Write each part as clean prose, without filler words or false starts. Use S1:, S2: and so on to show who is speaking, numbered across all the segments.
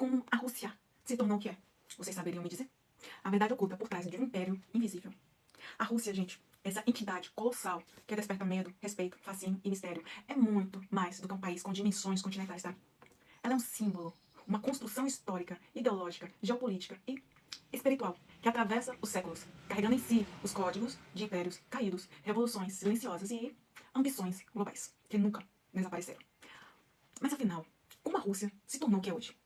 S1: Como a Rússia se tornou o que é? Vocês saberiam me dizer? A verdade oculta por trás de um império invisível. A Rússia, gente, essa entidade colossal que desperta medo, respeito, fascínio e mistério, é muito mais do que um país com dimensões continentais, tá? Ela é um símbolo, uma construção histórica, ideológica, geopolítica e espiritual que atravessa os séculos, carregando em si os códigos de impérios caídos, revoluções silenciosas e ambições globais que nunca desapareceram. Mas afinal, como a Rússia se tornou o que é hoje?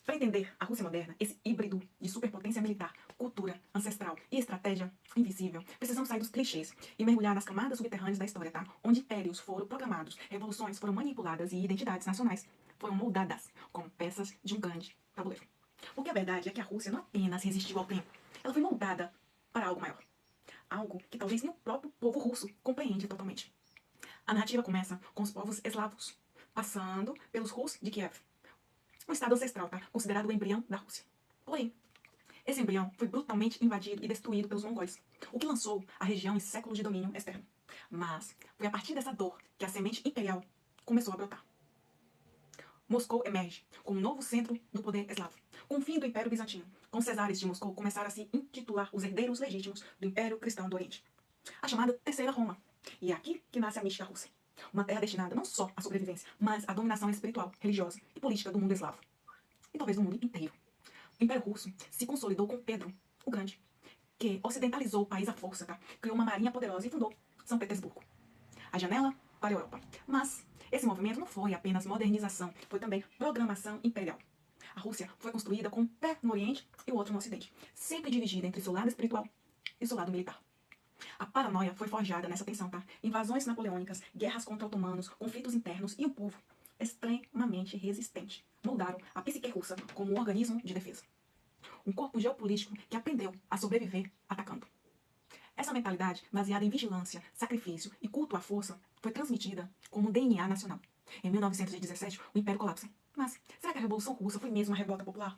S1: Para entender a Rússia moderna, esse híbrido de superpotência militar, cultura ancestral e estratégia invisível, precisamos sair dos clichês e mergulhar nas camadas subterrâneas da história, tá? Onde impérios foram proclamados, revoluções foram manipuladas e identidades nacionais foram moldadas como peças de um grande tabuleiro. Porque a verdade é que a Rússia não apenas resistiu ao tempo, ela foi moldada para algo maior. Algo que talvez nem o próprio povo russo compreende totalmente. A narrativa começa com os povos eslavos, passando pelos Rus de Kiev, um estado ancestral, tá? Considerado o embrião da Rússia. Porém, esse embrião foi brutalmente invadido e destruído pelos mongóis, o que lançou a região em séculos de domínio externo. Mas foi a partir dessa dor que a semente imperial começou a brotar. Moscou emerge como um novo centro do poder eslavo. Com o fim do Império Bizantino, com os cesares de Moscou começaram a se intitular os herdeiros legítimos do Império Cristão do Oriente, a chamada Terceira Roma. E é aqui que nasce a mística russa. Uma terra destinada não só à sobrevivência, mas à dominação espiritual, religiosa e política do mundo eslavo. E talvez do mundo inteiro. O Império Russo se consolidou com Pedro o Grande, que ocidentalizou o país à força, tá? Criou uma marinha poderosa e fundou São Petersburgo, a janela para a Europa. Mas esse movimento não foi apenas modernização, foi também programação imperial. A Rússia foi construída com um pé no Oriente e o outro no Ocidente, sempre dividida entre seu lado espiritual e seu lado militar. A paranoia foi forjada nessa tensão, tá? Invasões napoleônicas, guerras contra otomanos, conflitos internos e um povo extremamente resistente moldaram a psique russa como um organismo de defesa. Um corpo geopolítico que aprendeu a sobreviver atacando. Essa mentalidade, baseada em vigilância, sacrifício e culto à força, foi transmitida como DNA nacional. Em 1917, o Império colapsa. Mas será que a Revolução Russa foi mesmo uma revolta popular?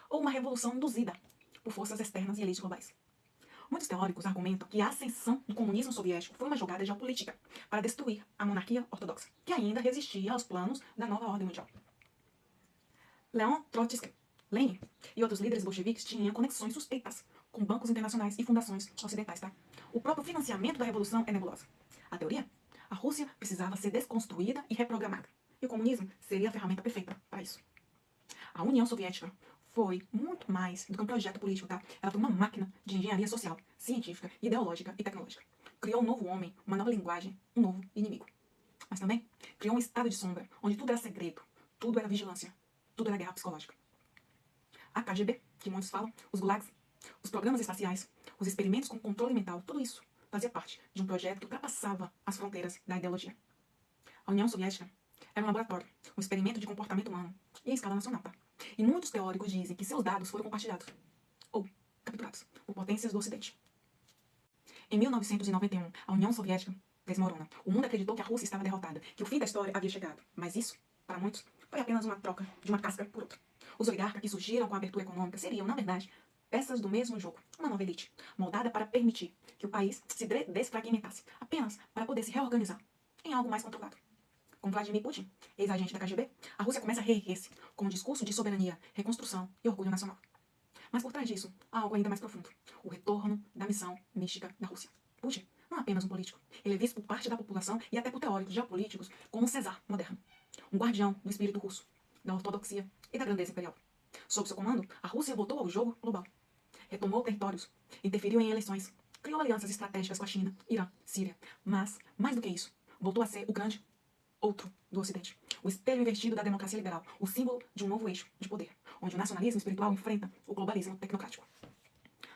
S1: Ou uma revolução induzida por forças externas e elites globais? Muitos teóricos argumentam que a ascensão do comunismo soviético foi uma jogada geopolítica para destruir a monarquia ortodoxa, que ainda resistia aos planos da nova ordem mundial. Leon Trotsky, Lenin e outros líderes bolcheviques tinham conexões suspeitas com bancos internacionais e fundações ocidentais, tá? O próprio financiamento da revolução é nebulosa. A teoria? A Rússia precisava ser desconstruída e reprogramada. E o comunismo seria a ferramenta perfeita para isso. A União Soviética foi muito mais do que um projeto político, tá? Ela foi uma máquina de engenharia social, científica, ideológica e tecnológica. Criou um novo homem, uma nova linguagem, um novo inimigo. Mas também criou um estado de sombra, onde tudo era segredo, tudo era vigilância, tudo era guerra psicológica. A KGB, que muitos falam, os gulags, os programas espaciais, os experimentos com controle mental, tudo isso fazia parte de um projeto que ultrapassava as fronteiras da ideologia. A União Soviética era um laboratório, um experimento de comportamento humano e em escala nacional, tá? E muitos teóricos dizem que seus dados foram compartilhados ou capturados por potências do Ocidente. Em 1991, a União Soviética desmorona. O mundo acreditou que a Rússia estava derrotada, que o fim da história havia chegado. Mas isso, para muitos, foi apenas uma troca de uma casca por outra. Os oligarcas que surgiram com a abertura econômica seriam, na verdade, peças do mesmo jogo, uma nova elite, moldada para permitir que o país se desfragmentasse, apenas para poder se reorganizar em algo mais controlado. Com Vladimir Putin, ex-agente da KGB, a Rússia começa a reerguer-se com um discurso de soberania, reconstrução e orgulho nacional. Mas por trás disso, há algo ainda mais profundo. O retorno da missão mística da Rússia. Putin não é apenas um político. Ele é visto por parte da população e até por teóricos geopolíticos como um César moderno. Um guardião do espírito russo, da ortodoxia e da grandeza imperial. Sob seu comando, a Rússia voltou ao jogo global. Retomou territórios, interferiu em eleições, criou alianças estratégicas com a China, Irã, Síria. Mas, mais do que isso, voltou a ser o grande outro do Ocidente. O espelho invertido da democracia liberal, o símbolo de um novo eixo de poder, onde o nacionalismo espiritual enfrenta o globalismo tecnocrático.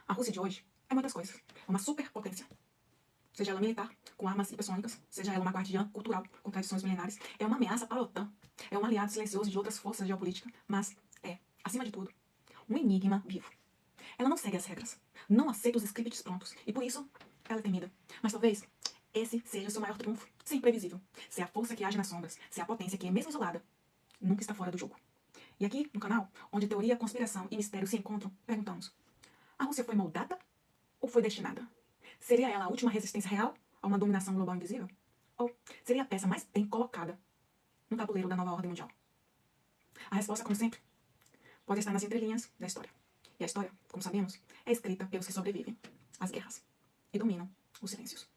S1: A Rússia de hoje é muitas coisas. É uma superpotência. Seja ela militar, com armas hipersônicas, seja ela uma guardiã cultural, com tradições milenares, é uma ameaça para a OTAN, é um aliado silencioso de outras forças geopolíticas, mas é, acima de tudo, um enigma vivo. Ela não segue as regras, não aceita os scripts prontos, e por isso ela é temida. Mas talvez esse seja o seu maior triunfo, ser imprevisível, ser a força que age nas sombras, ser a potência que, mesmo isolada, nunca está fora do jogo. E aqui, no canal, onde teoria, conspiração e mistério se encontram, perguntamos: a Rússia foi moldada ou foi destinada? Seria ela a última resistência real a uma dominação global invisível? Ou seria a peça mais bem colocada no tabuleiro da nova ordem mundial? A resposta, como sempre, pode estar nas entrelinhas da história. E a história, como sabemos, é escrita pelos que sobrevivem às guerras e dominam os silêncios.